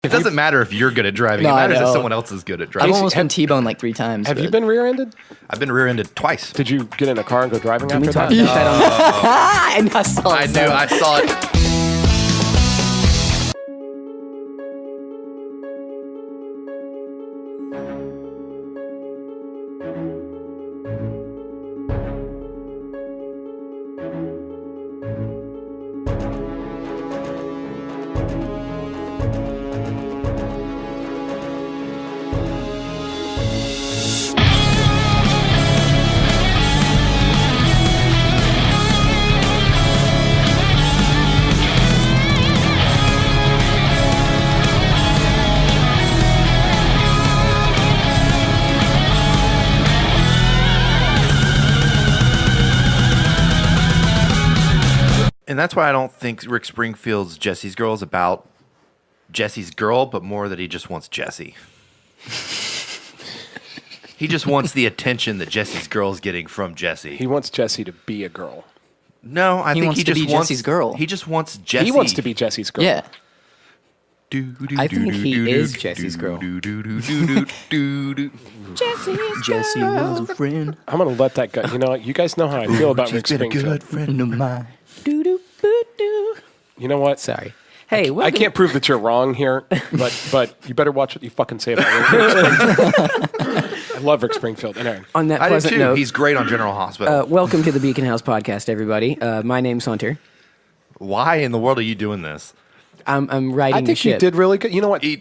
It doesn't matter if you're good at driving. It matters if someone else is good at driving. I've almost been T-boned like 3 times. Have you been rear-ended? I've been rear-ended twice. Did you get in a car and go driving after that? I saw it. I saw it. And that's why I don't think Rick Springfield's Jesse's Girl is about Jesse's girl, but more that he just wants Jesse. He just wants the attention that Jesse's girl is getting from Jesse. He wants Jesse to be a girl. No, I think he just wants Jesse's girl. He just wants Jesse. He wants to be Jesse's girl. Yeah. I think he is Jesse's girl. Jesse was a friend. I'm going to let that go. You know, you guys know how I feel about Rick She's been a Springfield. good friend of mine. You know what? Sorry. Hey, I can't prove that you're wrong here, but you better watch what you fucking say about Rick Springfield. I love Rick Springfield. Anyway. On that I do pleasant too. note, He's great on General Hospital. welcome to the Beacon House podcast, everybody. My name's Hunter. Why in the world are you doing this? I'm riding I the think ship. you did really good. You know what? You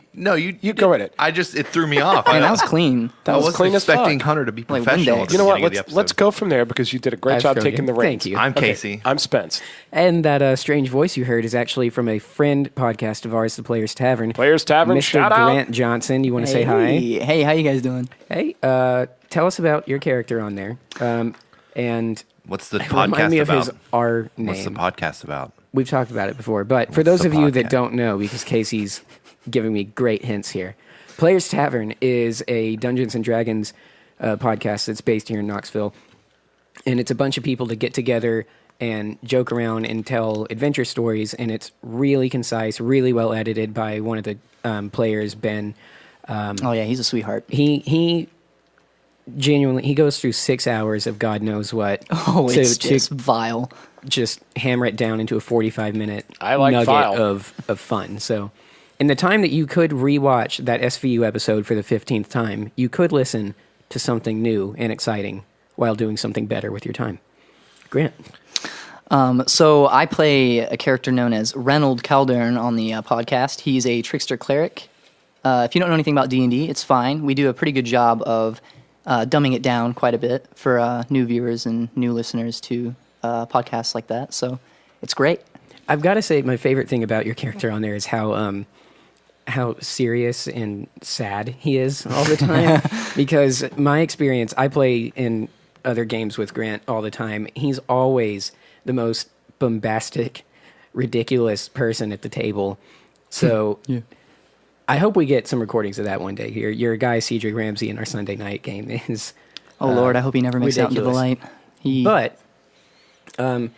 go at it. It threw me off. Man, that was clean. That I was wasn't clean as fuck. expecting Hunter to be Like professional. Windex. at the You know what? beginning of the Let's episode. go from there because you did a great I've job thrown taking you. the reins. Thank you. I'm Okay, Casey. I'm Spence. And that strange voice you heard is actually from a friend podcast of ours, the Players Tavern. Players Tavern, Mr. shout out. Grant Johnson. You want to say hi? Hey, how you guys doing? Hey, tell us about your character on there. And What's the remind podcast me of about? his R name. What's the podcast about? We've talked about it before, but for those the of you that podcast? don't know, because Casey's giving me great hints here, Players Tavern is a Dungeons and Dragons podcast that's based here in Knoxville, and it's a bunch of people that get together and joke around and tell adventure stories, and it's really concise, really well edited by one of the players, Ben. Oh yeah, he's a sweetheart. He genuinely goes through 6 hours of God knows what. Oh, to- it's to just vile. just hammer it down into a 45-minute I like nugget vile. of fun. So in the time that you could rewatch that SVU episode for the 15th time, you could listen to something new and exciting while doing something better with your time. Grant. So I play a character known as Reynold Caldern on the podcast. He's a trickster cleric. If you don't know anything about D&D, it's fine. We do a pretty good job of dumbing it down quite a bit for new viewers and new listeners to podcasts like that. So it's great. I've got to say my favorite thing about your character on there is how serious and sad he is all the time. Because my experience, I play in other games with Grant all the time. He's always the most bombastic, ridiculous person at the table. So Yeah. I hope we get some recordings of that one day. Your guy, Cedric Ramsey, in our Sunday night game is... Oh, Lord, I hope he never makes it out into the ridiculous. light. But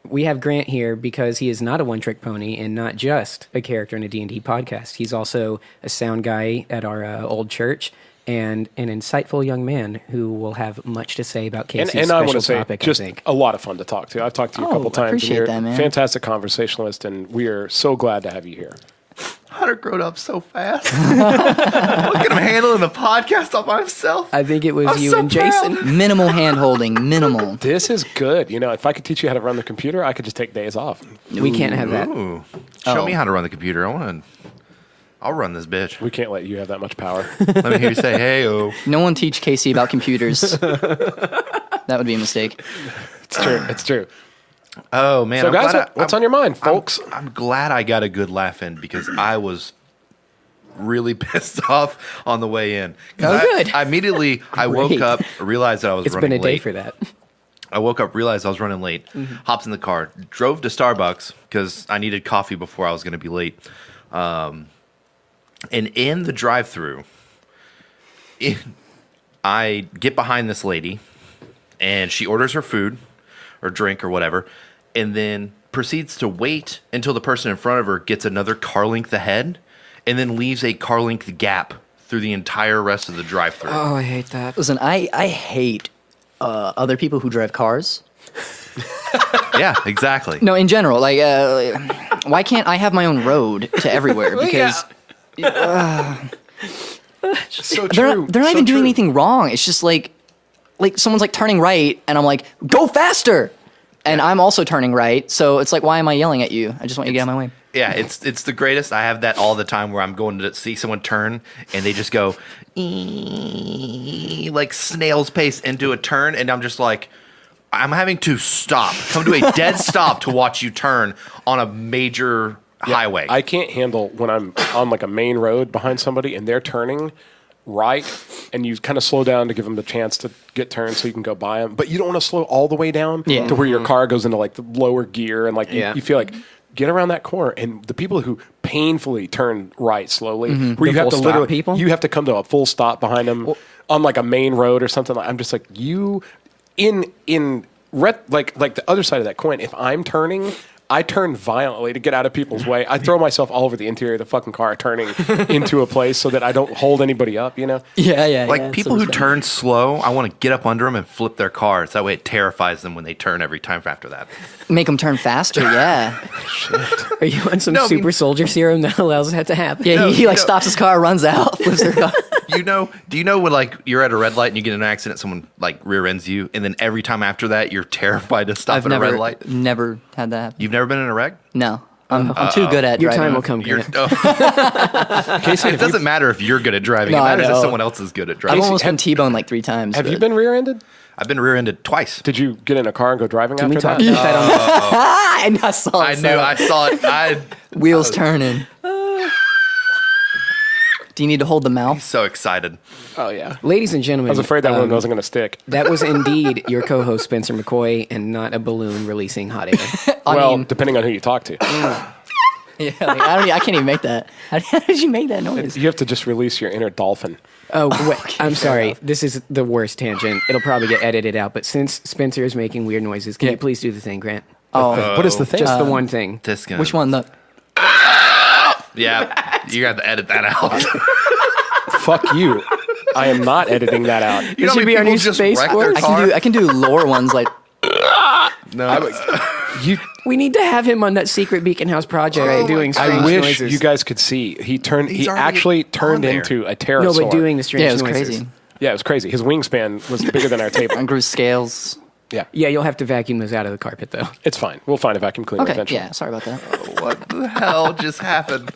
we have Grant here because he is not a one-trick pony and not just a character in a D&D podcast. He's also a sound guy at our old church and an insightful young man who will have much to say about Casey's And I special want to say, topic, just I think. a lot of fun to talk to. I've talked to you a Oh, couple I times. appreciate You're that, man. a fantastic conversationalist, and we are so glad to have you here. Hunter growed up so fast. Look at him handling the podcast all by himself. I think it was I'm you so and proud. Jason. Minimal hand-holding, minimal. This is good. You know, if I could teach you how to run the computer, I could just take days off. We can't have that. Ooh. Show Oh. me how to run the computer. I'll run this bitch. We can't let you have that much power. Let me hear you say, hey, oh. No one teach Casey about computers. That would be a mistake. It's true. It's true. Oh, man. So, I'm guys, glad what's on your mind, folks? I'm glad I got a good laugh in because I was really pissed off on the way in. 'Cause Oh, good. I immediately, I woke Great. up, realized that I was It's running been a day late. for that. I woke up, realized I was running late, hopped in the car, drove to Starbucks because I needed coffee before I was going to be late. And in the drive-thru, I get behind this lady, and she orders her food or drink or whatever, and then proceeds to wait until the person in front of her gets another car length ahead and then leaves a car length gap through the entire rest of the drive-thru. Oh, I hate that. Listen, I hate other people who drive cars. Yeah, exactly. No, in general, like, why can't I have my own road to everywhere? Because So they're true. not even doing anything wrong. It's just like someone's like turning right, and I'm like, go faster, and I'm also turning right. So it's like, why am I yelling at you? I just want you to get out of my way. Yeah, it's the greatest. I have that all the time where I'm going to see someone turn and they just go like snail's pace into a turn, and I'm just like, I'm having to come to a dead stop to watch you turn on a major highway. I can't handle when I'm on like a main road behind somebody and they're turning right, and you kind of slow down to give them the chance to get turned so you can go by them, but you don't want to slow all the way down to where your car goes into like the lower gear, and like you feel like, get around that corner. And the people who painfully turn right slowly, where you have to literally people? you have to come to a full stop behind them on like a main road or something. I'm just like, you like the other side of that coin. If I'm turning, I turn violently to get out of people's way. I throw myself all over the interior of the fucking car, turning into a place so that I don't hold anybody up, you know? Yeah. Like people who turn slow, I want to get up under them and flip their cars. That way it terrifies them when they turn every time after that. Make them turn faster. Yeah. Are you on some super soldier serum that allows that to happen? Yeah. No, he like no. stops his car, runs out, flips their car. Do you know when like you're at a red light and you get in an accident, someone like rear ends you, and then every time after that you're terrified to stop I've at a red light? never had that happen. You've never been in a wreck? No. I'm too good at Your driving. time will come, Grant. Casey, It doesn't matter if you're good at driving. No, It I matters if know. someone else is good at I've driving. almost been T-boned like 3 times. have you but- been rear-ended? I've been rear-ended twice. Did you get in a car and go driving Can we after talk that? about that on I saw it. I knew. I saw it. Wheels turning. Do you need to hold the mouth? So excited. Oh, yeah. Ladies and gentlemen, I was afraid that one wasn't going to stick. that was indeed your co-host Spencer McCoy, and not a balloon releasing hot air. Well, mean- depending on who you talk to. Yeah, like, I can't even make that. How did you make that noise? You have to just release your inner dolphin. Oh, wait, I'm sorry. This is the worst tangent. It'll probably get edited out. But since Spencer is making weird noises, can you please do the thing, Grant? Oh, What is the thing? Just the one thing. This guy. which one? The Yeah, you got to edit that out. Fuck you. I am not editing that out. You know should how many be our people new just Space wreck Force? their car? I can do lower ones like. No. We need to have him on that secret Beacon House project doing strange I wish noises. you guys could see. He He's already actually on turned there. into a pterosaur. no, but doing the strange Yeah, it was noises. crazy. Yeah, it was crazy. His wingspan was bigger than our table. And grew scales. Yeah, Yeah, you'll have to vacuum those out of the carpet, though. it's fine. We'll find a vacuum cleaner Okay, eventually. yeah, sorry about that. What the hell just happened?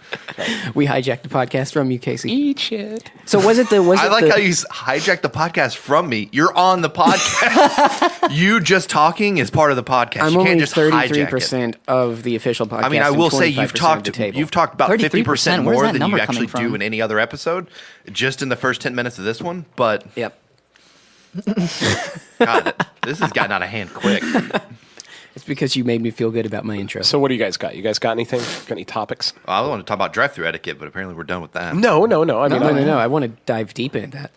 We hijacked the podcast from you, Casey. Eat shit. So was it the? I like how you hijacked the podcast from me. You're on the podcast. You just talking is part of the podcast. I'm you only can't just 33% of the official podcast. I mean, I and will say 25% of the table. you've talked about 50% 33%, where's more that than you number actually coming do from? in any other episode, just in the first 10 minutes of this one. But Yep. God, this has gotten out of hand quick. It's because you made me feel good about my intro. So what do you guys got? You guys got anything? Got any topics? Well, I want to talk about drive-through etiquette, but apparently we're done with that. No. I mean, no. I want to dive deep into that.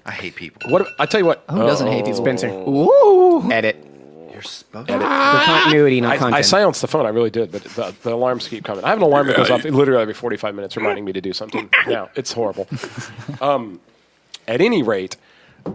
I hate people. What? I tell you what. Who doesn't hate people? Spencer, Ooh. edit. You're supposed to. For continuity, not content. I silenced the phone. I really did, but the alarms keep coming. I have an alarm that goes off literally every 45 minutes, reminding me to do something. Now it's horrible. At any rate,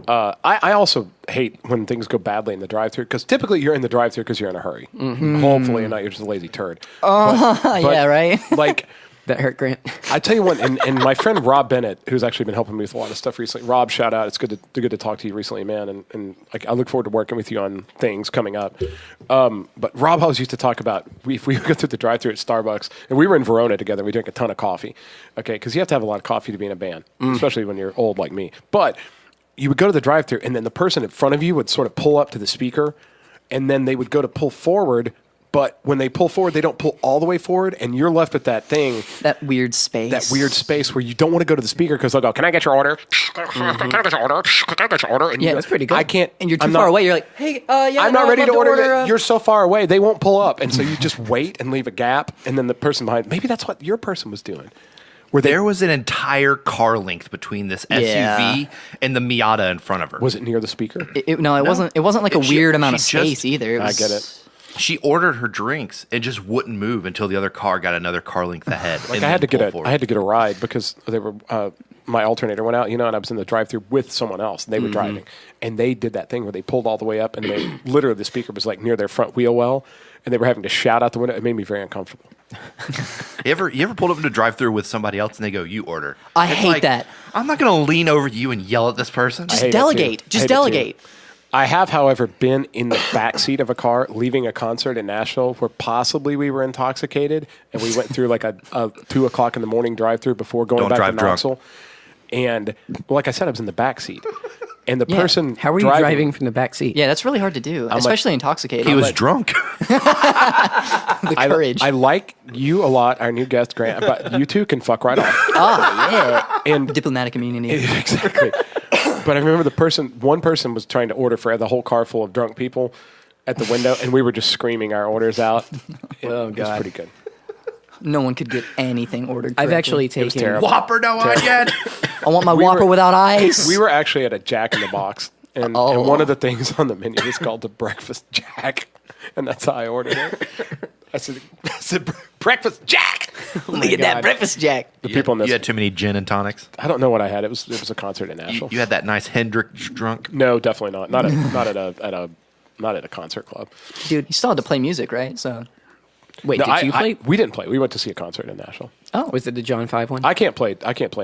I also hate when things go badly in the drive-thru, because typically you're in the drive-thru because you're in a hurry. Hopefully, not you're just a lazy turd. Yeah, right. Like. That hurt, Grant. I tell you what, and my friend Rob Bennett, who's actually been helping me with a lot of stuff recently. Rob, shout out! It's good to talk to you recently, man. And like I look forward to working with you on things coming up. But Rob always used to talk about if we go through the drive-thru at Starbucks, and we were in Verona together. We drank a ton of coffee, okay? Because you have to have a lot of coffee to be in a band, especially when you're old like me. But you would go to the drive-thru, and then the person in front of you would sort of pull up to the speaker, and then they would go to pull forward. But when they pull forward, they don't pull all the way forward, and you're left with that thing. That weird space. That weird space where you don't want to go to the speaker because they'll go, "Can I get your order? Can I get your order? Can I get your order?" And Yeah, you go, that's pretty good. I can't. And you're too I'm far not- away. You're like, hey, yeah, I'm no, not I'd ready love to order. order. You're so far away, they won't pull up, and so you just wait and leave a gap, and then the person behind. Maybe that's what your person was doing. Where There was an entire car length between this SUV and the Miata in front of her. was it near the speaker? No, it wasn't. It wasn't like a She- weird amount of she just- space either. I get it. She ordered her drinks and just wouldn't move until the other car got another car length ahead. Like I had to get a ride because they were my alternator went out, and I was in the drive-thru with someone else, and they were driving, and they did that thing where they pulled all the way up, and they literally the speaker was like near their front wheel well, and they were having to shout out the window. It made me very uncomfortable. You ever pulled up into a drive-thru with somebody else and they go, "You order"? I hate that. I'm not going to lean over you and yell at this person. Just delegate. Just delegate. I have, however, been in the back seat of a car leaving a concert in Nashville where possibly we were intoxicated, and we went through like a 2 o'clock in the morning drive-thru before going back to Knoxville. And like I said, I was in the back seat. And the person How were you driving from the back seat? Yeah, that's really hard to do, especially intoxicated. He was drunk. The courage. I like you a lot, our new guest, Grant, but you two can fuck right off. Yeah. And Diplomatic immunity. exactly. But I remember one person was trying to order for the whole car full of drunk people at the window, and we were just screaming our orders out. Oh, It was God. pretty good. No one could get anything ordered correctly. I've actually taken terrible. Whopper, no onion. I want my Whopper without ice. We were actually at a Jack in the Box, and one of the things on the menu was called the Breakfast Jack, and that's how I ordered it. I said Breakfast Jack. Look at that breakfast jack. The people in this, You had too many gin and tonics. I don't know what I had. It was a concert in Nashville. You had that nice Hendrix drunk. No, definitely not. Not at a concert club. Dude, you still had to play music, right? So, Wait, No, did you play? we didn't play. We went to see a concert in Nashville. Was it the John 5 one? I can't play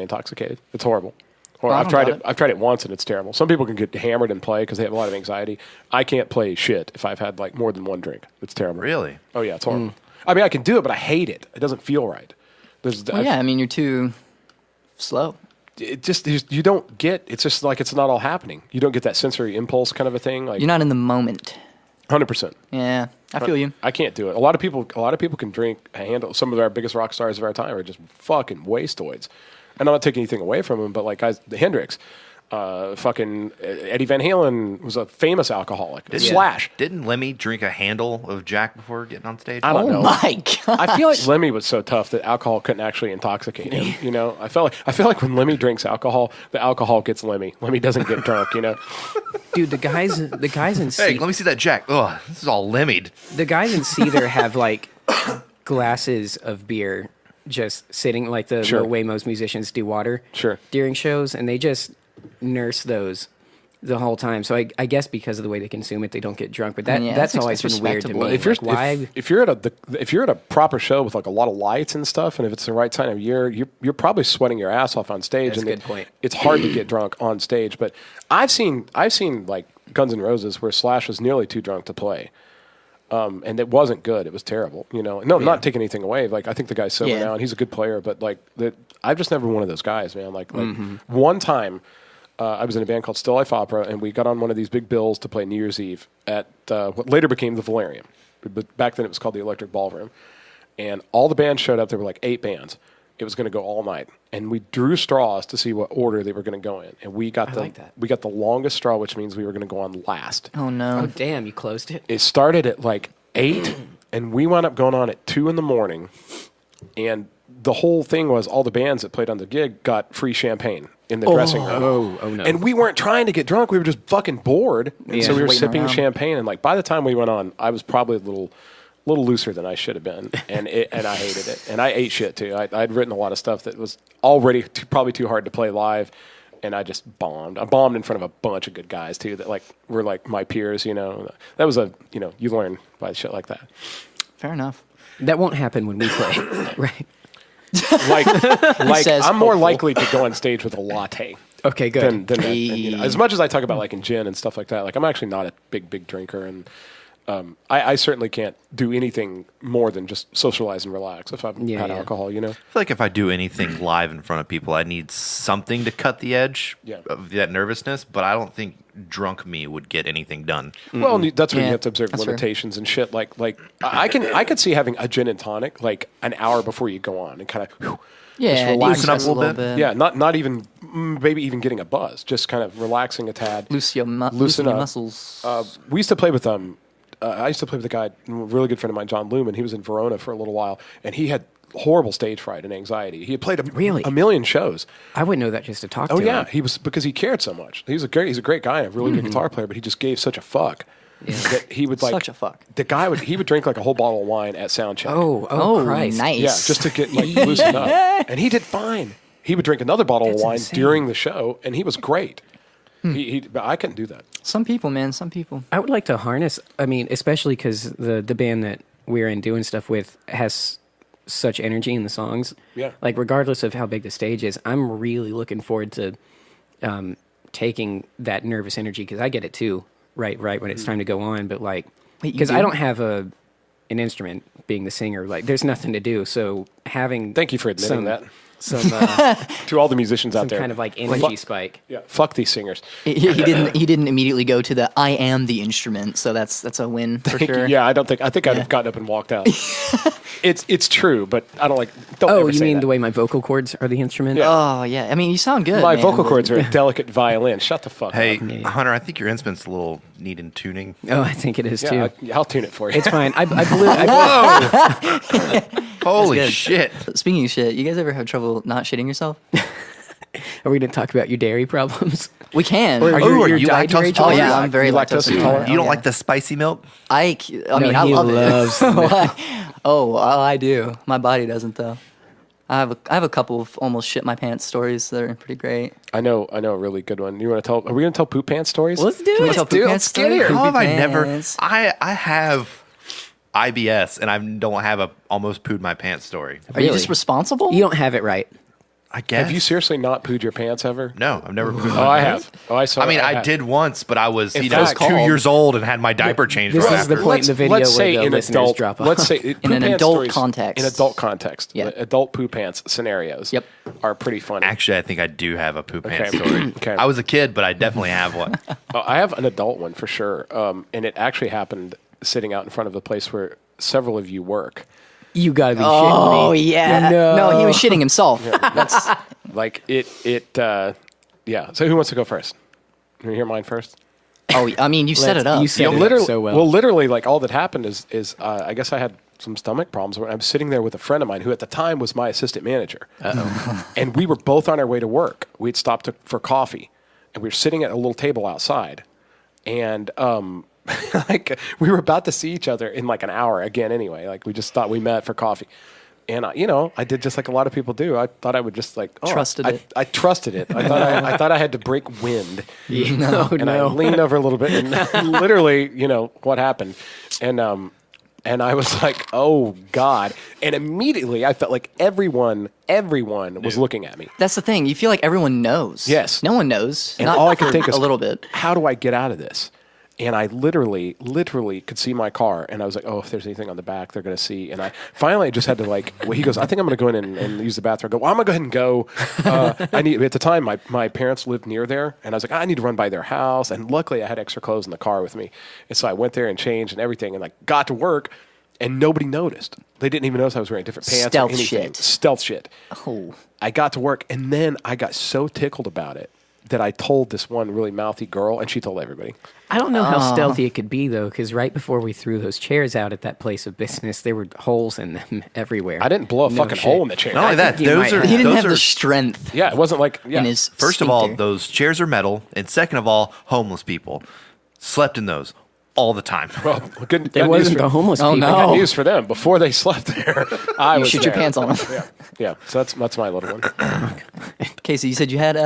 intoxicated. It's horrible. Or I I've don't tried doubt it. I've tried it once and it's terrible. Some people can get hammered and play because they have a lot of anxiety. I can't play shit if I've had like more than one drink. It's terrible. Really? Oh yeah, it's horrible. I mean, I can do it, but I hate it. It doesn't feel right. I mean, you're too slow. It just you don't get. It's just like it's not all happening. You don't get that sensory impulse kind of a thing. Like You're not in the moment. 100%. Yeah, I feel you. I can't do it. A lot of people can drink a handle. Some of our biggest rock stars of our time are just fucking wastoids. And I'm not taking anything away from them, but like guys, the Hendrix, fucking Eddie Van Halen was a famous alcoholic. Slash. Didn't Lemmy drink a handle of Jack before getting on stage? I don't know. My God. I feel like Lemmy was so tough that alcohol couldn't actually intoxicate him. You know, I feel like when Lemmy drinks alcohol, the alcohol gets Lemmy. Lemmy doesn't get drunk. You know, Dude, the guys in Hey, C, let me see that Jack. Oh, this is all lemmied. the guys in Cedar have like glasses of beer just sitting like the Sure. Waymos musicians do water Sure. during shows, and they just nurse those the whole time. So I guess because of the way they consume it, they don't get drunk. But Yeah, that's that's always been weird to respectable. me. if you're Like, why? if you're at a proper show with like a lot of lights and stuff, and if it's the right time of year, you're probably sweating your ass off on stage. That's and a good point. It's hard to get drunk on stage, but I've seen like Guns N' Roses where Slash was nearly too drunk to play. And it wasn't good. It was terrible. You know, no, I'm not taking anything away. Like I think the guy's sober Yeah. now, and he's a good player. But like, I've just never one of those guys, man. Like one time, I was in a band called Still Life Opera, and we got on one of these big bills to play New Year's Eve at what later became the Valerian, but back then it was called the Electric Ballroom. And all the bands showed up. There were like 8 bands. It was going to go all night, and we drew straws to see what order they were going to go in. And we got like that. we got the longest straw, which means we were going to go on last. Oh, Oh no. damn! You closed it. It started at like 8, and we wound up going on at 2 in the morning. And the whole thing was all the bands that played on the gig got free champagne in the dressing room. Oh no! And we weren't trying to get drunk. We were just fucking bored. And Yeah. so we were Waiting sipping around. champagne. And like by the time we went on, I was probably a little looser than I should have been. And I hated it. And I ate shit too. I'd written a lot of stuff that was already probably too hard to play live. And I just bombed. I bombed in front of a bunch of good guys too that like were like my peers, you know. That was you learn by shit like that. Fair enough. That won't happen when we play, right? Like says I'm more hopeful. likely to go on stage with a latte Okay, good. than that. And, you know, as much as I talk about like in gin and stuff like that, like I'm actually not a big drinker, and I certainly can't do anything more than just socialize and relax if I've Yeah, had yeah. alcohol, you know. I feel like if I do anything live in front of people, I need something to cut the edge Yeah. of that nervousness. But I don't think drunk me would get anything done. Well, and that's when Yeah, you have to observe that's fair. limitations and shit. Like I could see having a gin and tonic like an hour before you go on and kind of Yeah, relax up a little bit. yeah, not even maybe even getting a buzz, just kind of relaxing a tad. Loosen Loosen your up. muscles. We used to play with I used to play with a guy, a really good friend of mine, John Lumen. He was in Verona for a little while, and he had horrible stage fright and anxiety. He had played Really? a million shows. I wouldn't know that just to talk Oh to yeah, him. he was because he cared so much. He's a great guy and a really good guitar player, but he just gave such a fuck that he would like. Such a fuck. The guy he would drink like a whole bottle of wine at sound check. Oh, Christ. Nice. Yeah, just to get like loosened up. And he did fine. He would drink another bottle of wine insane. during the show, and he was great. But I couldn't do that. Some people, man. Some people. I would like to harness. I mean, especially because the band that we're in doing stuff with has such energy in the songs. Yeah. Like regardless of how big the stage is, I'm really looking forward to taking that nervous energy because I get it too. Right when it's time to go on. But like, Wait, you because do? I don't have an instrument, being the singer. Like, there's nothing to do. So having Thank you for admitting that. some To all the musicians out there. kind of like energy spike. Yeah, fuck these singers. He didn't immediately go to the I am the instrument, so that's a win for sure. Yeah, I think I'd have gotten up and walked out. It's true, but I don't don't Oh, ever you say mean that. the way my vocal cords are the instrument? Yeah. Oh yeah, I mean you sound good. My man. vocal cords are a delicate violin. Shut the fuck Hey, up. Yeah. Hunter, I think your instrument's a little needing tuning. Oh, I think it is too. Yeah, I'll tune it for you. It's fine. I blew. Holy good. shit. Speaking of shit, you guys ever have trouble not shitting yourself? Are we going to talk about your dairy problems? We can. Or Are your you dietary lactose choices? Oh tolerant? yeah, I'm very You lactose lactose intolerant. You don't Oh, like the spicy milk? I mean, I he love loves it. Oh, I do. My body doesn't though. I have a couple of almost shit my pants stories that are pretty great. I know a really good one. You want to tell? Are we going to tell poop pants stories? Let's do Can we it. tell poop pants let's get story? here. How have I Poop never? pants. I have IBS and I don't have a almost pooed my pants story. Are you Really? just responsible? You don't have it right. I guess. Have you seriously not pooed your pants ever? No, I've never pooed. Oh, I have. Oh, I saw. I mean, I have. did once, but I was, In I was fact- 2 years old and had my diaper changed This right is the after. point in the video let's say where the in listeners adult, drop off. let's say poop In an pants adult stories- context. In adult context, Yeah. adult poop pants scenarios. Yep. Are pretty funny. Actually, I think I do have a poop pants Okay. story. Okay. I was a kid, but I definitely have one. Oh, I have an adult one for sure, and it actually happened sitting out in front of the place where several of you work. You got to be Oh shitting me. yeah. No. he was shitting himself. That's Like yeah. So who wants to go first? Can you hear mine first? oh, I mean you set Let's- it up. you set it up literally, so well. literally, like all that happened is I guess I had some stomach problems. I'm sitting there with a friend of mine who at the time was my assistant manager. And we were both on our way to work. We'd stopped for coffee, and we were sitting at a little table outside. And like we were about to see each other in like an hour again anyway. Like we just thought we met for coffee. And I did just like a lot of people do. I thought I would just like Trusted it. I trusted it. I thought I had to break wind. No, And I leaned over a little bit, and literally, what happened? And I was like, "Oh God!" And immediately, I felt like everyone was looking at me. That's the thing. You feel like everyone knows. Yes. No one knows. And Not all I could for think is, a little bit. How do I get out of this? And I literally could see my car, and I was like, "Oh, if there's anything on the back, they're going to see." And I finally just had to he goes, "I think I'm going to go in and use the bathroom." I go, "Well, I'm going to go ahead and go." I need at the time my parents lived near there, and I was like, "I need to run by their house." And luckily, I had extra clothes in the car with me, and so I went there and changed and everything, and got to work, and nobody noticed. They didn't even notice I was wearing different pants Stealth or anything. shit. Stealth shit. Oh. I got to work, and then I got so tickled about it that I told this one really mouthy girl, and she told everybody. I don't know how stealthy it could be, though, because right before we threw those chairs out at that place of business, there were holes in them everywhere. I didn't blow a No fucking shit. hole in the chair. Not only that, you those might are have. He didn't those have are the strength Yeah, it wasn't like in his first of all, sphincter. those chairs are metal, and second of all, homeless people slept in those all the time. well, good. It got wasn't news the for, homeless Oh, people. no. got news for them. Before they slept there, I You was shoot your there. pants on them. Yeah. So that's my little one. Casey, you said you had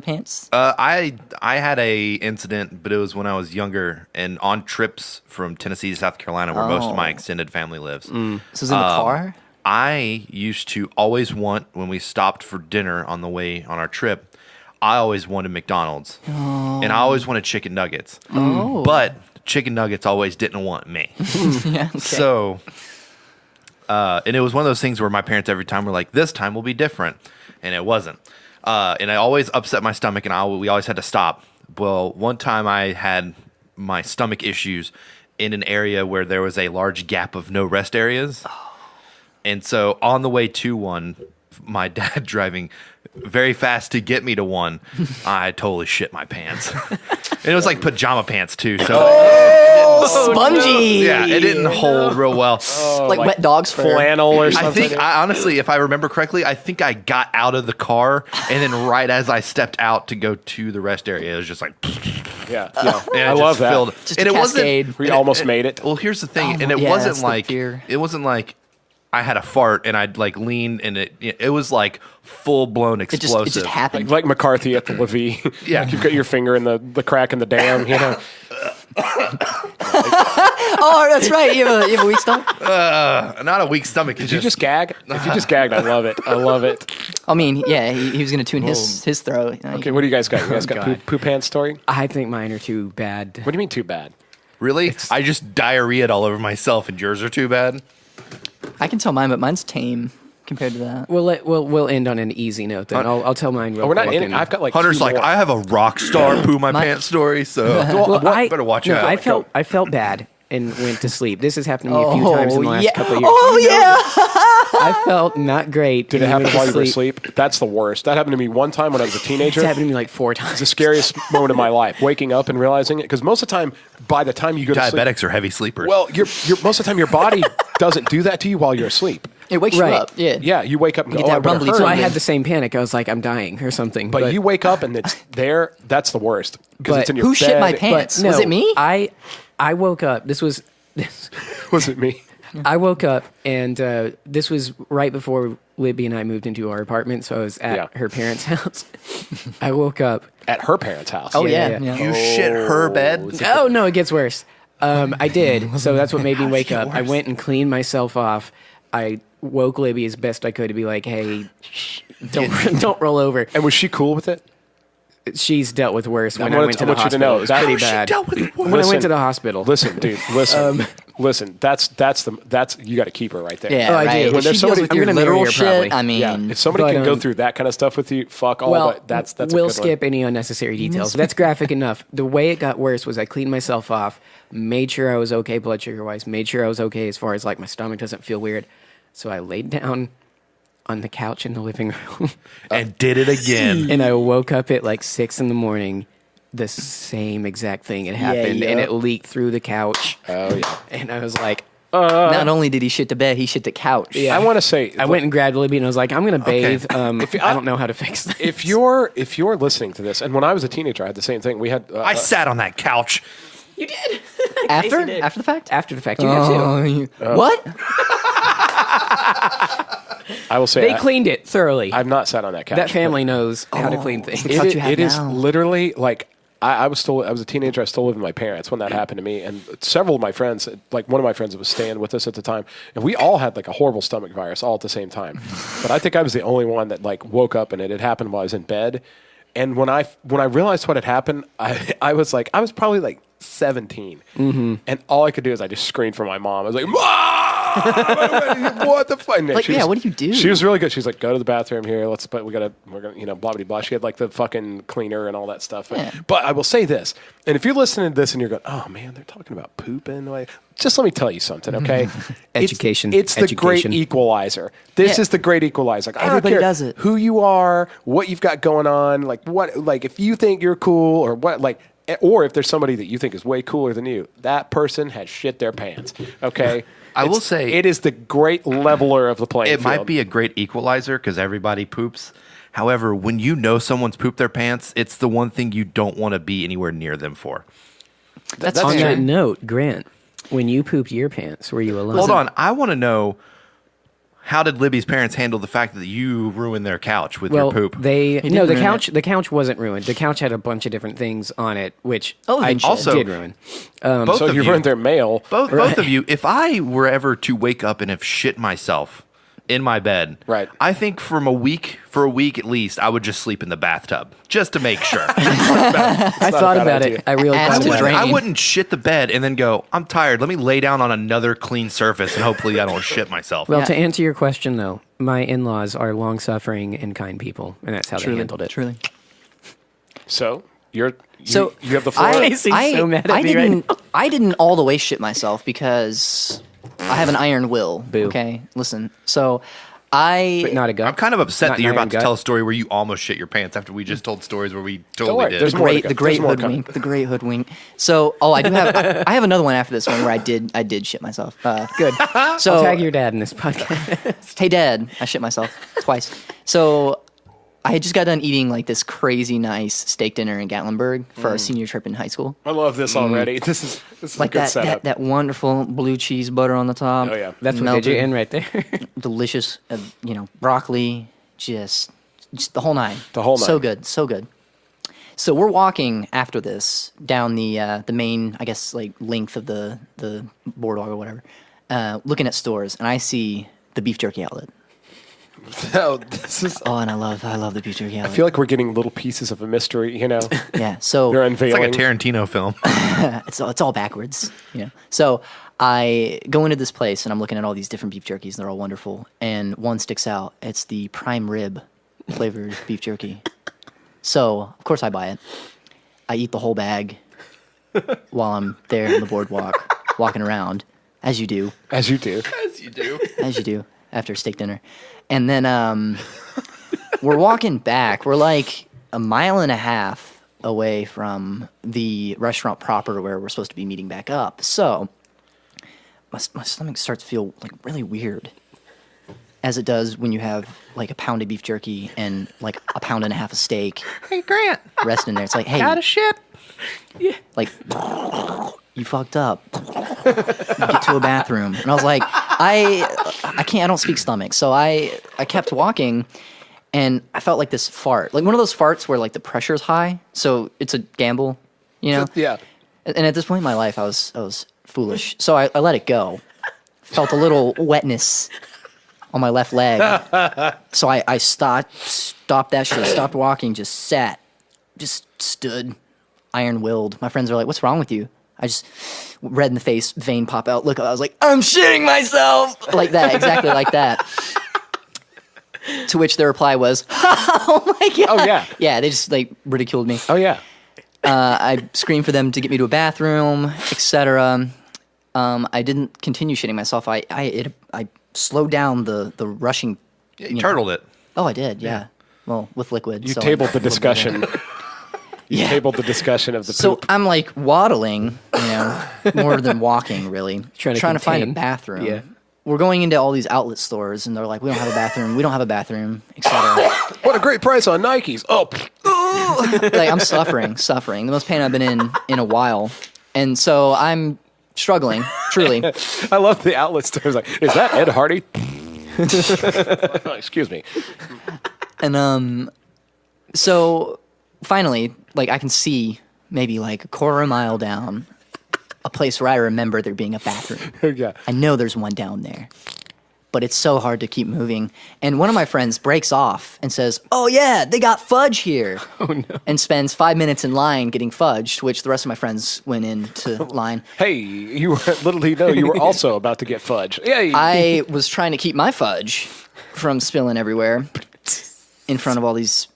pants? I had a incident, but it was when I was younger and on trips from Tennessee to South Carolina, where most of my extended family lives. So it was in the car? I used to always want, when we stopped for dinner on the way on our trip, I always wanted McDonald's, and I always wanted chicken nuggets. Oh. But chicken nuggets always didn't want me. Yeah, okay. So, and it was one of those things where my parents every time were like, "This time will be different," and it wasn't. And I always upset my stomach, and we always had to stop. Well, one time I had my stomach issues in an area where there was a large gap of no rest areas, and so on the way to one, my dad driving very fast to get me to one, I totally shit my pants. And it was like pajama pants too, so Spongy! yeah, it didn't hold real well. like wet dog's fur. Flannel or I something. think, honestly, if I remember correctly, I think I got out of the car, and then right as I stepped out to go to the rest area, it was just like, Yeah. And I it love just that. filled- Just and a it wasn't. cascade. We almost made it. Well, here's the thing, Oh, and it yeah, wasn't that's the like fear. it wasn't like I had a fart and I'd like lean and it was like full blown It explosive. just happened. Like McCarthy at the Levy. Yeah. Like you've got your finger in the crack in the dam, you know. Oh, that's right. You have a weak stomach. Not a weak stomach. Did you just gag? If you just gagged, I love it. I love it. I mean, yeah, he was going to tune his throat. Okay, what do you guys got? You guys got poo pants story? I think mine are too bad. What do you mean too bad? Really? I just diarrheaed all over myself, and yours are too bad. I can tell mine, but mine's tame compared to that. We'll end on an easy note then. I'll tell mine real Oh, we're not quick. in it. I've got like Hunter's two like, more. I have a rock star poo my pants story, so I better watch no, out. I felt bad and went to sleep. This has happened to me a few times in the last couple of years. Oh, yeah. I felt not great. Did it happen while you were asleep? That's the worst. That happened to me one time when I was a teenager. It's happened to me like 4 times. It's the scariest moment of my life. Waking up and realizing it, because most of the time, by the time you go to sleep, Diabetics are heavy sleepers. well, you're most of the time your body doesn't do that to you while you're asleep. It wakes Right. you up. Yeah. Yeah, you wake up and You go, get oh, I that better rumbly hurry. So I had the same panic. I was like, I'm dying or something. But you wake up and it's there. That's the worst because But it's in your Who bed. shit my but pants? no, Was it me? I woke up. This was Was it me? I woke up and this was right before Libby and I moved into our apartment. So I was at her parents' house. I woke up. At her parents' house. Oh, Yeah, yeah. yeah. you shit her bed. Oh no, it gets worse. I did. So that's what made me wake up. I went and cleaned myself off. I woke Libby as best I could to be like, "Hey, don't roll over." And was she cool with it? She's dealt with worse when I I want went to- to I the want you to hospital. know It was that- pretty Oh, she bad. dealt with it When I Listen. went to the hospital. Listen, dude. Listen. That's you got to keep her right there. Yeah, Oh, I right. do. If When she there's deals somebody- with I'm your gonna marry literal her, shit, probably. I mean, Yeah, if somebody But, can go through that kind of stuff with you, fuck all. Well, But that's a we'll good skip one. any unnecessary details. That's graphic enough. The way it got worse was I cleaned myself off, made sure I was okay blood sugar wise, made sure I was okay as far as like my stomach doesn't feel weird. So I laid down on the couch in the living room And did it again. and I woke up at like 6 a.m. The same exact thing had happened and it leaked through the couch. Oh yeah. And I was like, not only did he shit the bed, he shit the couch. Yeah. I want to say I went and grabbed Libby and I was like, I'm going to bathe. you- I don't know how to fix this. if you're listening to this, and when I was a teenager, I had the same thing. We had I sat on that couch. You did. After? did. After the fact? After the fact, you have to. What? I will say They cleaned it thoroughly. I've not sat on that couch. That family knows how to clean things. the couch you have It is now. literally like I was a teenager. I still lived with my parents when that happened to me, and several of my friends, like one of my friends that was staying with us at the time, and we all had like a horrible stomach virus all at the same time. But I think I was the only one that like woke up and it had happened while I was in bed. And when I realized what had happened, I was probably like 17, and all I could do is I just screamed for my mom. I was like, "Mom, what the fuck?" Like, yeah, what do you do? She was really good. She's like, "Go to the bathroom here. We're gonna, blah blah blah." She had like the fucking cleaner and all that stuff. Yeah. But I will say this, and if you're listening to this and you're going, "Oh man, they're talking about pooping," like, just let me tell you something, okay? Education. It's the great Education. equalizer. This Yeah. is the great equalizer. Like, I don't Everybody care does it. who you are, what you've got going on, like if you think you're cool or what, like. Or if there's somebody that you think is way cooler than you, that person has shit their pants. Okay, I will say- it is the great leveler of the playing It field. might be a great equalizer because everybody poops. However, when you know someone's pooped their pants, it's the one thing you don't want to be anywhere near them for. That's On true. that note, Grant, when you pooped your pants, were you alone? Hold on, I want to know, how did Libby's parents handle the fact that you ruined their couch with Well, your poop? the didn't ruin couch. The couch wasn't ruined. The couch had a bunch of different things on it, which Oh, I then shit. Also- did ruin. Both So of you ruined their mail. Both of you, if I were ever to wake up and have shit myself in my bed, Right. I think for a week at least, I would just sleep in the bathtub just to make sure. I thought bad about idea. it. I really Adds thought to about drain. it. I wouldn't shit the bed and then go, I'm tired. Let me lay down on another clean surface and hopefully I don't shit myself. Well, Yeah. to answer your question, though, my in-laws are long-suffering and kind people, and that's how they handled it. Truly. So you So have the floor. He's so mad at me right now. I didn't all the way shit myself because I have an iron will. Boo. Okay, listen. So I But not a gut. I'm kind of upset Not that you're an iron about to gut. tell a story where you almost shit your pants after we just told stories where we totally worry, did. there's more to go. the great There's more coming. hoodwink, the great hoodwink. So, I do have I have another one after this one where I did shit myself. Good. So I'll tag your dad in this podcast. hey, Dad, I shit myself twice. So I had just got done eating like this crazy nice steak dinner in Gatlinburg for our senior trip in high school. I love this already. This is Like a good that, setup. that wonderful blue cheese butter on the top. Oh, yeah. That's what did you in right there. Delicious, broccoli, just the whole nine. The whole So nine. good, so good. So we're walking after this down the main, I guess, like length of the boardwalk or whatever, looking at stores, and I see the beef jerky outlet. Oh, this is. Oh, and I love the beef jerky outlet. I feel like we're getting little pieces of a mystery. Yeah, so They're It's like unveiling. a Tarantino film. it's all backwards, So I go into this place and I'm looking at all these different beef jerkies, and they're all wonderful. And one sticks out. It's the prime rib flavored beef jerky. So of course I buy it. I eat the whole bag while I'm there on the boardwalk, walking around, as you do. As you do. As you do. As you do after steak dinner. And then we're walking back. We're like a mile and a half away from the restaurant proper where we're supposed to be meeting back up. So my stomach starts to feel like really weird, as it does when you have like a pound of beef jerky and like a pound and a half of steak Hey, Grant. resting there. It's like, hey, Got a shit. like you fucked up. Get to a bathroom. And I was like, I can't, I don't speak stomach. So I kept walking, and I felt like this fart, like one of those farts where like the pressure's high, so it's a gamble, Yeah. And at this point in my life, I was foolish, so I let it go. Felt a little wetness on my left leg, so I stopped that shit, stopped walking, just sat, just stood, iron-willed. My friends are like, "What's wrong with you?" I just, red in the face, vein pop out. Look, I was like, "I'm shitting myself!" Like that, exactly like that. To which their reply was, "Oh my god!" Oh, yeah. Yeah, they just like ridiculed me. Oh, yeah. I screamed for them to get me to a bathroom, etc. I didn't continue shitting myself. I slowed down the rushing. Yeah, you turtled it. Oh, I did. Yeah. Well, with liquid. You so tabled the discussion. You tabled the discussion of the So poop. I'm like waddling, more than walking, really, Trying to find a contain. bathroom. Yeah. We're going into all these outlet stores, and they're like, "We don't have a bathroom. We don't have a bathroom," etc. What a great price on Nikes. Oh, Like I'm suffering, the most pain I've been in a while, and so I'm struggling, truly. I love the outlet stores. Like, is that Ed Hardy? Excuse me. And so finally, like I can see maybe like a quarter of a mile down a place where I remember there being a bathroom. Yeah. I know there's one down there, but it's so hard to keep moving. And one of my friends breaks off and says, "Oh yeah, they got fudge here." Oh no. And spends 5 minutes in line getting fudge, to which the rest of my friends went into line. Hey, you were, little did you know, you were also about to get fudge. Yay. I was trying to keep my fudge from spilling everywhere in front of all these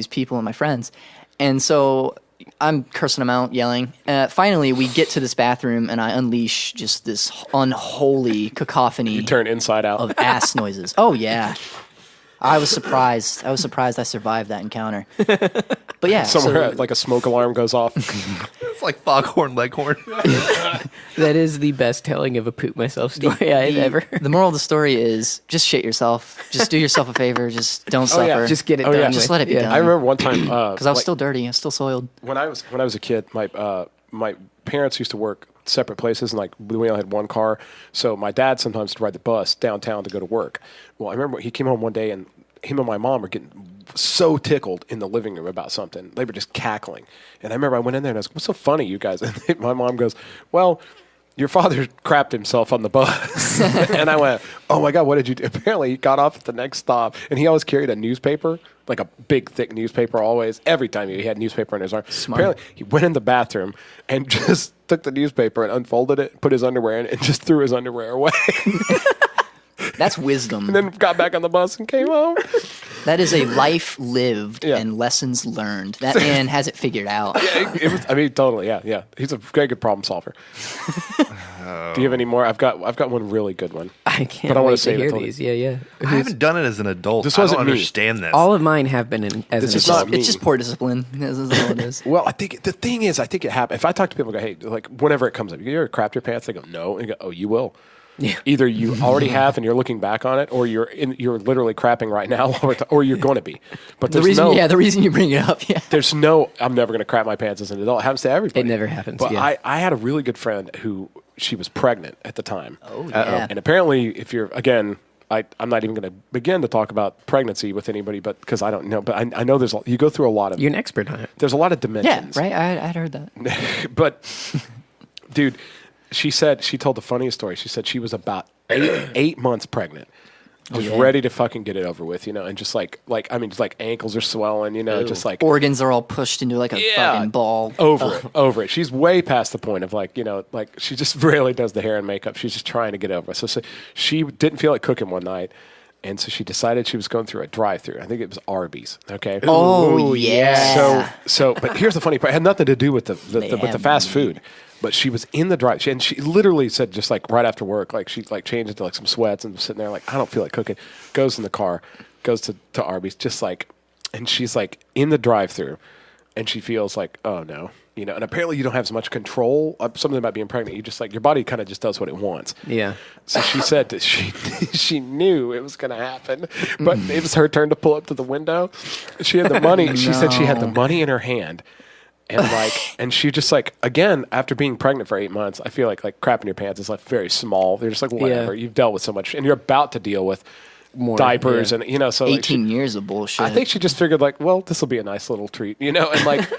people and my friends. And so I'm cursing them out, yelling. Finally, we get to this bathroom, and I unleash just this unholy cacophony Turn inside out. of ass noises. Oh, yeah. I was surprised. I survived that encounter. But yeah. Somewhere so- like a smoke alarm goes off. It's like Foghorn Leghorn. That is the best telling of a poop myself story I've ever. The moral of the story is just shit yourself. Just do yourself a favor. Just don't suffer. yeah. Just get it Oh, done. yeah. with. Just let it be done. I remember one time Because I was still dirty. I was still soiled. when I was a kid, my parents used to work separate places, and like we only had one car. So my dad sometimes would ride the bus downtown to go to work. Well, I remember he came home one day, and him and my mom were getting so tickled in the living room about something. They were just cackling. And I remember I went in there and I was like, "What's so funny, you guys?" And my mom goes, "Well, your father crapped himself on the bus." And I went, "Oh my God, what did you do?" Apparently he got off at the next stop, and he always carried a newspaper, like a big, thick newspaper always. Every time he had newspaper in his arm. Smart. Apparently he went in the bathroom and just took the newspaper and unfolded it, put his underwear in, and just threw his underwear away. That's wisdom. And then got back on the bus and came home. That is a life lived Yeah. and lessons learned. That man has it figured out. It was, I mean, totally, yeah. He's a very good problem solver. Do you have any more? I've got one really good one. I can't But I wanna wait to save it hear till- these. Yeah. I haven't done it as an adult. This I wasn't don't me. understand this. All of mine have been as This an is adult. not me. It's just poor discipline. This is all it is. Well, I think the thing is, I think it happens. If I talk to people, and go, "Hey, like whenever it comes up, you ever crap your pants?" They go, "No," and you go, "Oh, you will." Yeah. Either you already have and you're looking back on it, or you're literally crapping right now, or you're going to be. But The reason you bring it up, yeah. there's no, I'm never going to crap my pants as an adult. It happens to everybody. It never happens, But yeah. I had a really good friend who, she was pregnant at the time. Oh, yeah. And apparently, if you're, again, I'm not even going to begin to talk about pregnancy with anybody, but because I don't know. But I know you go through a lot of, You're an expert on it. there's a lot of Yeah, dimensions. right? I'd heard that. But, dude, she told the funniest story. She said she was about 8 months pregnant. Just yeah. ready to fucking get it over with, and just like ankles are swelling, just like Organs are all pushed into like a fucking ball. over it. She's way past the point of like she just rarely does the hair and makeup. She's just trying to get over it. So she didn't feel like cooking one night, and so she decided she was going through a drive-thru. I think it was Arby's. Okay. Oh, yeah. But here's the funny part. It had nothing to do with the fast food. But she was in the drive, and she literally said, just like right after work, like she like changed into like some sweats and was sitting there like, I don't feel like cooking. Goes in the car, goes to Arby's, just like, and she's like in the drive-thru, and she feels like, oh no, and apparently you don't have as much control. Something about being pregnant, you just like your body kind of just does what it wants. Yeah. So she said that she knew it was going to happen, but it was her turn to pull up to the window. She had the money. She said she had the money in her hand. And she just like, again, after being pregnant for 8 months, I feel like crapping your pants is like very small. They're just like, whatever. Yeah. You've dealt with so much, and you're about to deal with More diapers and so 18 years of bullshit. I think she just figured like, well, this will be a nice little treat, and like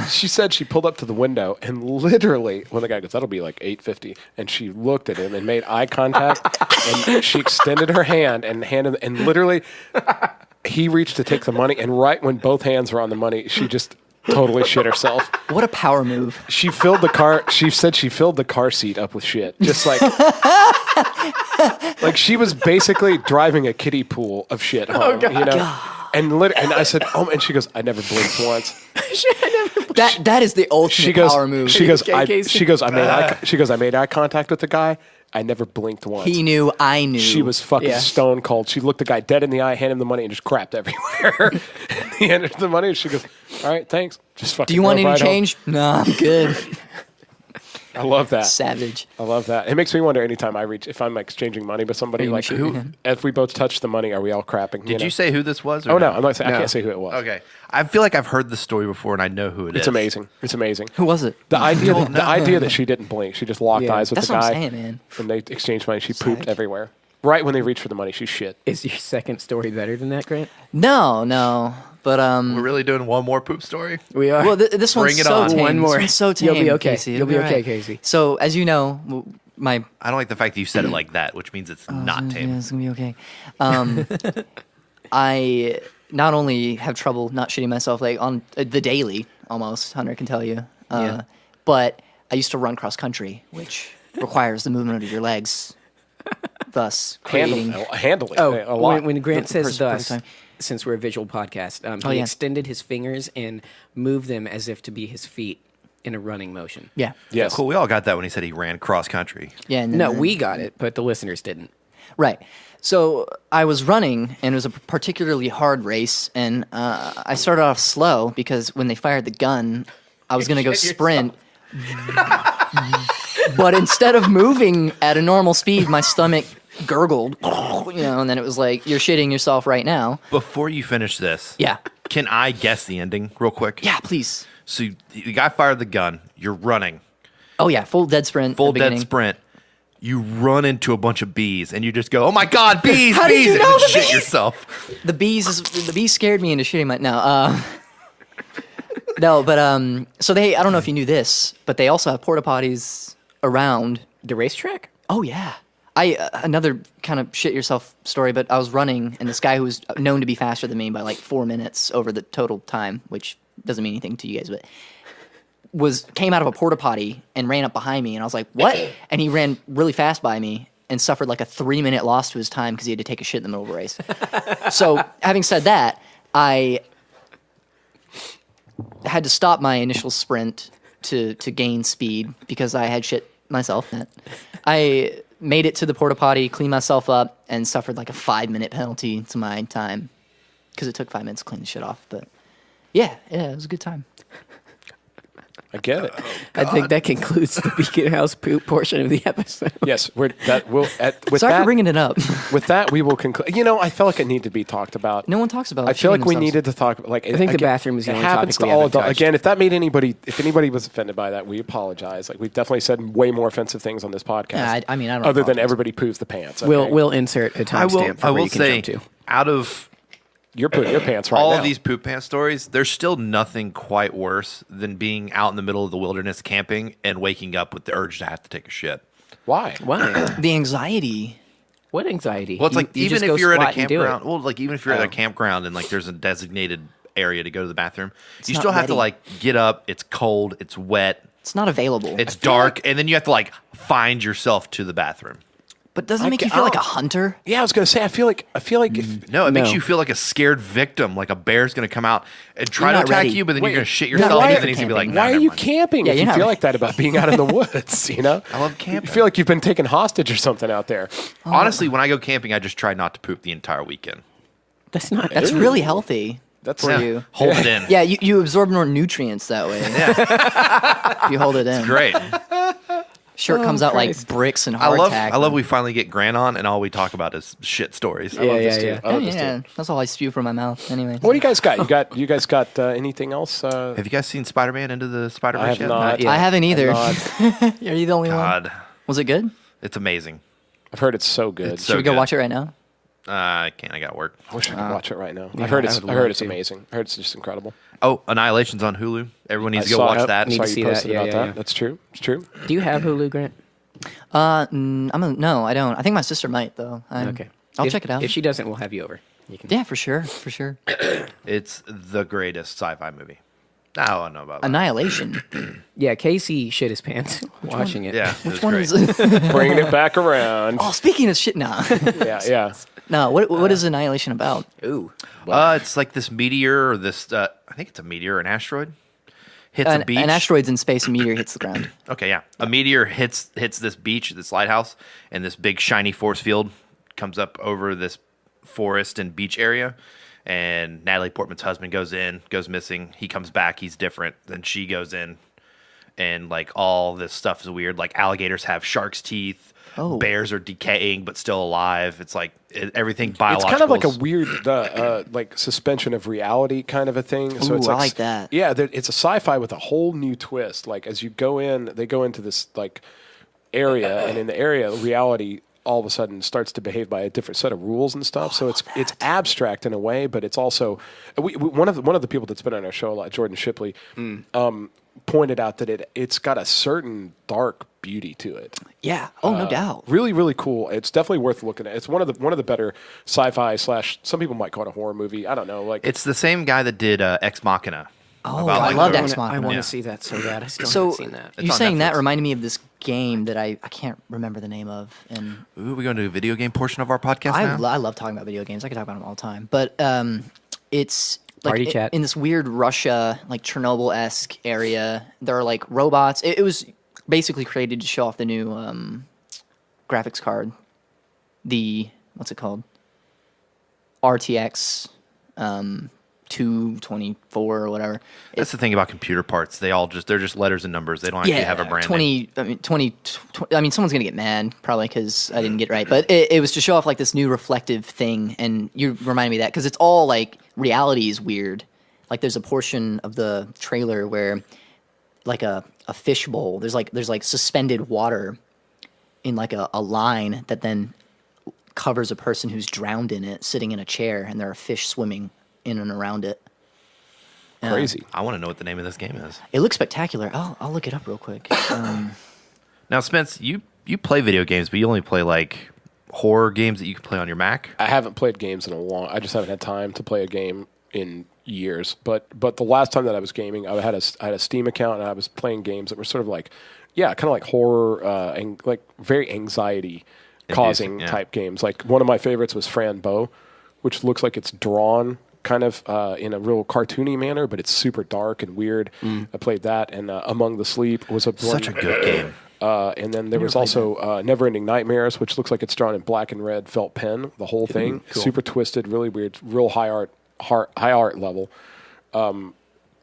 she said she pulled up to the window, and literally when the guy goes, that'll be like $8.50, and she looked at him and made eye contact, and she extended her hand and literally he reached to take the money, and right when both hands were on the money, she just totally shit herself. What a power move. She filled the car. She said she filled the car seat up with shit. Just like, like she was basically driving a kiddie pool of shit home. And I said, and she goes, I never blinked once. That is the ultimate power move. She goes, I made eye contact with the guy. I never blinked once. He knew, I knew. She was fucking stone cold. She looked the guy dead in the eye, handed him the money, and just crapped everywhere. He handed her the money, and she goes, all right, thanks. Just fucking Do you want any right change? No, I'm good. I love that. Savage. I love that. It makes me wonder anytime if I'm exchanging money with somebody, You like should, yeah. if we both touch the money, are we all crapping? Did you say who this was? Or Oh no, I'm not saying. I No. can't say who it was. Okay. I feel like I've heard the story before and I know who it is. It's amazing. It's amazing. Who was it? The idea that she didn't blink, she just locked Yeah. eyes with That's the what guy. I'm saying, man. And they exchanged money. She Savage. pooped everywhere. Right when they reached for the money, she shit. Is your second story better than that, Grant? No. But We're really doing one more poop story? We are. well, this Bring one's it so on. tame. One more. This one's so tame. You'll be okay. Casey. You'll It'll be okay, right. Casey. So as you know, my I don't like the fact that you said it like that, which means it's not yeah, tame. it's gonna be okay. I not only have trouble not shitting myself like on the daily, almost Hunter can tell you, Yeah. but I used to run cross country, which requires the movement of your legs, thus creating. Handling Oh, a lot. when Grant The says perfect thus, time. since we're a visual podcast, he yeah. extended his fingers and moved them as if to be his feet in a running motion. Yeah, Yes. Cool. We all got that when he said he ran cross country. yeah. And then, No, we got it, but the listeners didn't. Right. So I was running, and it was a particularly hard race, and I started off slow because when they fired the gun, I was going to go sprint. But instead of moving at a normal speed, my stomach gurgled, and then it was like, you're shitting yourself right now. Before you finish this, Yeah. can I guess the ending real quick? Yeah, please. So the guy fired the gun. You're running. Oh, yeah, full dead sprint. at Full the dead beginning. sprint. You run into a bunch of bees and you just go, oh my God, bees, How did bees, you know and the shit bees? yourself. The bees scared me into shitting my no, but so I don't know if you knew this, but they also have porta potties around. The racetrack? Oh yeah, another kind of shit yourself story, but I was running and this guy who was known to be faster than me by like 4 minutes over the total time, which doesn't mean anything to you guys, but came out of a porta potty and ran up behind me, and I was like, what? And he ran really fast by me and suffered like a 3-minute loss to his time because he had to take a shit in the middle of a race. So having said that, I had to stop my initial sprint to gain speed because I had shit myself. I made it to the porta potty, cleaned myself up, and suffered like a 5-minute penalty to my time because it took 5 minutes to clean the shit off. But yeah, it was a good time. I get it. I think that concludes the Beacon House poop portion of the episode. Yes, with Sorry that, for bringing it up. with that, we will conclude. I felt like it needed to be talked about. No one talks about. I feel like we themselves. needed to talk. Like I think the bathroom is the it only happens topic to we all haven't adults. touched. Again, if anybody was offended by that, we apologize. Like we've definitely said way more offensive things on this podcast. Yeah, I don't. other than apologize. everybody poos the pants. Okay? We'll insert a timestamp for I where will you can say, jump to. out of You're putting your pants right all now. of these poop pants stories, there's still nothing quite worse than being out in the middle of the wilderness camping and waking up with the urge to have to take a shit. Why? Why? The anxiety. What anxiety? Well, it's like You even just go if you're at a squat and do it. campground, well, like even if you're at a campground and like there's a designated area to go to the bathroom, you not still have to ready. like get up. It's cold. It's wet. It's not available. It's dark, and then you have to like find yourself to the bathroom. but doesn't it make you feel like a hunter? Yeah, I was gonna say. I feel like if No, it makes No. you feel like a scared victim, like a bear's going to come out and try You're to not attack ready. you, but then Wait, you're going to shit not yourself, ready and for then he's going to be like, camping. nah, why are never you mind. camping Yeah, if you're you not feel right. like that about being out in the woods? I love camping. You feel like you've been taken hostage or something out there. Honestly, when I go camping, I just try not to poop the entire weekend. That's not. That's really healthy That's for Yeah. you. Hold it in. Yeah, you absorb more nutrients that way. Yeah, If you hold it in. great. Sure, it comes out Christ. like bricks and I hardtack. love we finally get Grant on, and all we talk about is shit stories. I love Yeah, this yeah, too. yeah. I love this Yeah, too. that's all I spew from my mouth. Anyway. What do you guys got? You guys got anything else? Have you guys seen Spider-Man Into the Spider-Verse I have yet? not. yet. I haven't either. Not. Are you the only one? God, Was it good? it's amazing. I've heard it's so good. It's Should so we go good. watch it right now? I can't. I got work. I wish I could watch it right now. yeah, I heard I would I heard love it's to. amazing. I heard it's just incredible. Oh, Annihilation's on Hulu. Everyone needs to go saw watch it. that. Need Saw to you see that. posted Yeah, about yeah, that. yeah. That's true. It's true. Do you have Hulu, Grant? No, I don't. I think my sister might though. Okay. I'll If- check it out. If she doesn't, we'll have you over. You can. Yeah, for sure, for sure. It's the greatest sci-fi movie. I don't know about that. Annihilation. Yeah, Casey shit his pants watching it. Yeah, it was Which one great. is it? Bringing it back around. Oh, speaking of shit now. Yeah. No, what is Annihilation about? Ooh. It's like this meteor or this. I think it's a meteor, or an asteroid. Hits a beach. An asteroid's in space, a meteor hits the ground. Okay, yeah. A meteor hits this beach, this lighthouse, and this big shiny force field comes up over this forest and beach area. And Natalie Portman's husband goes missing. He comes back, he's different. Then she goes in, and like all this stuff is weird. Like alligators have shark's teeth. Oh. Bears are decaying but still alive. It's like everything It's biological. kind of like a weird, like suspension of reality kind of a thing. So Ooh, it's I like that. Yeah, it's a sci-fi with a whole new twist. Like as you go in, they go into this like area, and in the area, reality all of a sudden starts to behave by a different set of rules and stuff. So it's abstract in a way, but it's also one of the people that's been on our show a lot, Jordan Shipley, pointed out that it's got a certain dark beauty to it. Yeah. Oh, no doubt. Really, really cool. It's definitely worth looking at. It's one of the better sci-fi / some people might call it a horror movie. I don't know. Like It's the same guy that did Ex Machina. Oh, I loved Ex I Machina. want to Yeah. see that so bad. I still So haven't seen that. It's you on saying that Netflix. reminded me of this game that I can't remember the name of, and Ooh, we're going to do a video game portion of our podcast now? I love talking about video games. I could talk about them all the time, but it's like Party chat. in this weird Russia, like Chernobyl-esque area. There are like robots. It was basically created to show off the new graphics card. The what's it called? RTX 224 or whatever. That's the thing about computer parts. They're just letters and numbers. They don't actually have a brand name. 20. I mean, someone's gonna get mad probably because I didn't get it right, but it was to show off like this new reflective thing, and you reminded me of that because it's all like reality is weird. Like there's a portion of the trailer where like a fish bowl. There's like suspended water in like a line that then covers a person who's drowned in it, sitting in a chair, and there are fish swimming in and around it. crazy. I want to know what the name of this game is. It looks spectacular. I'll look it up real quick. Now, Spence, you play video games, but you only play like horror games that you can play on your Mac. I haven't played games in a long. I just haven't had time to play a game in years. But the last time that I was gaming, I had a Steam account, and I was playing games that were sort of like, kind of like horror and like very anxiety causing yeah. type games. Like one of my favorites was Fran Bow, which looks like it's drawn kind of in a real cartoony manner, but it's super dark and weird. I played that, and Among the Sleep was Such a good game. and then there was also Neverending Nightmares, which looks like it's drawn in black and red felt pen. The whole thing, cool. super twisted, really weird, real high art level.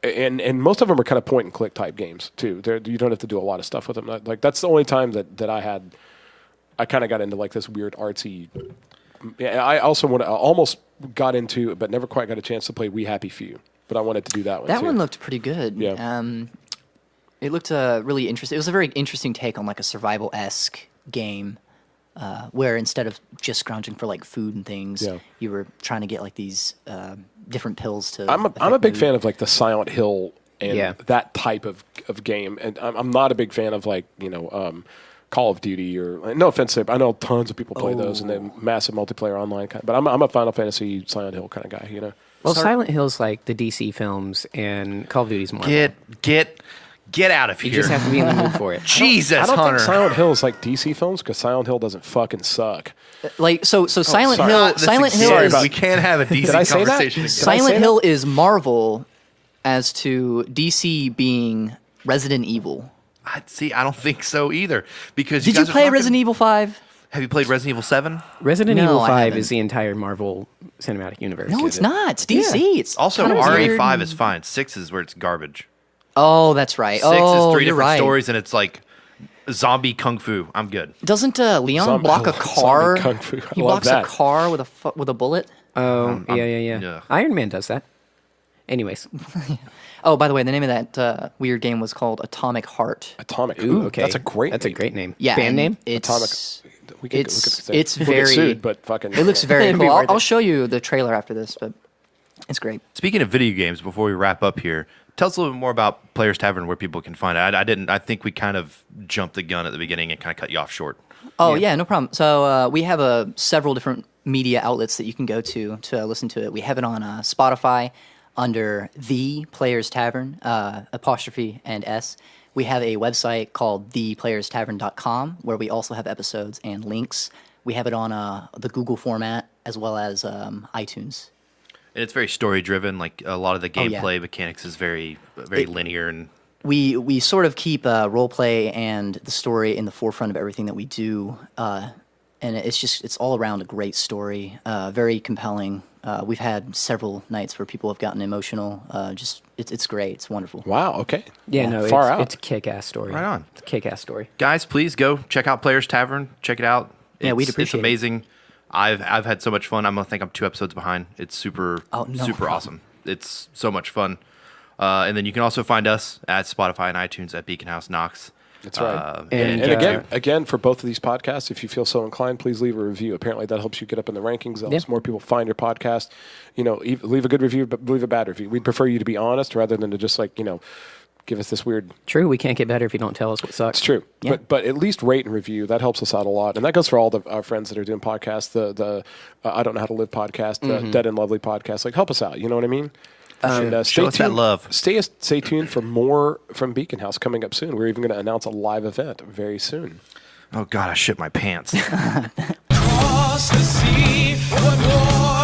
and most of them are kind of point and click type games too. You don't have to do a lot of stuff with them. Like that's the only time that I kind of got into like this weird artsy. Yeah, I also almost got into, but never quite got a chance to play We Happy Few. But I wanted to do that one. That too. one looked pretty good. Yeah. It looked really interesting. It was a very interesting take on like a survival-esque game, where instead of just scrounging for like food and things, you were trying to get like these different pills to. I'm a big fan of like the Silent Hill and that type of game, and I'm not a big fan of like Call of Duty or no offense, I know tons of people play those and they're massive multiplayer online kind. But I'm a Final Fantasy Silent Hill kind of guy, Well, Silent Hill's like the DC films, and Call of Duty's Marvel. Get out of here! You just have to be in the mood for it. Jesus, I don't Hunter. think Silent Hill is like DC films because Silent Hill doesn't fucking suck. Like Silent sorry. Hill. Silent Hill is we can't have a decent I say that? conversation. Did I say Silent that? Hill is Marvel, as to DC being Resident Evil. I don't think so either. Because Did you play Resident Evil 5? Have you played Resident Evil 7? Resident No, Evil I 5 haven't. is the entire Marvel cinematic universe. No, it's not. It's DC. It's Also, kind of weird. RE5 is fine. 6 is where it's garbage. Oh, that's right. 6 oh, is 3 you're different right. stories, and it's like zombie kung fu. I'm good. Doesn't Leon block a Zombie car? kung fu. I He love blocks that. a car with a bullet. Oh, yeah. yeah. Iron Man does that. Anyways. Oh, by the way, the name of that weird game was called Atomic Heart. Atomic. Ooh, okay. That's a great name. Yeah, Band and name? It's Atomic. We could it's we'll get very. sued, but fucking. It looks very It'd be cool. worth I'll it. show you the trailer after this, but it's great. Speaking of video games, before we wrap up here, tell us a little bit more about Players Tavern, where people can find it. I think we kind of jumped the gun at the beginning and kind of cut you off short. Oh yeah, no problem. So we have several different media outlets that you can go to listen to it. We have it on Spotify under The Players Tavern, apostrophe and S. We have a website called theplayerstavern.com where we also have episodes and links. We have it on the Google format as well as iTunes. And it's very story driven. Like a lot of the yeah. gameplay mechanics is very linear and. We sort of keep role play and the story in the forefront of everything that we do, and it's all around a great story, very compelling. We've had several nights where people have gotten emotional. It's great. It's wonderful. Wow. Okay. Yeah, no, Far out. it's a kick-ass story. Right on. It's a kick-ass story. Guys, please go check out Players Tavern. Check it out. Yeah, we'd It's appreciate it. amazing. I've had so much fun. I think I'm 2 episodes behind. It's super problem. awesome. It's so much fun. And then you can also find us at Spotify and iTunes at Beacon House Knox. That's right. And, And again, for both of these podcasts, if you feel so inclined, please leave a review. Apparently, that helps you get up in the rankings. That helps more people find your podcast. Leave a good review, but leave a bad review. We'd prefer you to be honest rather than to just give us this weird. True, we can't get better if you don't tell us what sucks. It's true, Yeah. but at least rate and review. That helps us out a lot, and that goes for all our friends that are doing podcasts. The I Don't Know How to Live podcast, the Dead and Lovely podcast. Like, help us out. You know what I mean? And show us that love. Stay tuned for more from Beacon House coming up soon. We're even going to announce a live event very soon. Oh God, I shit my pants. Across the sea, what war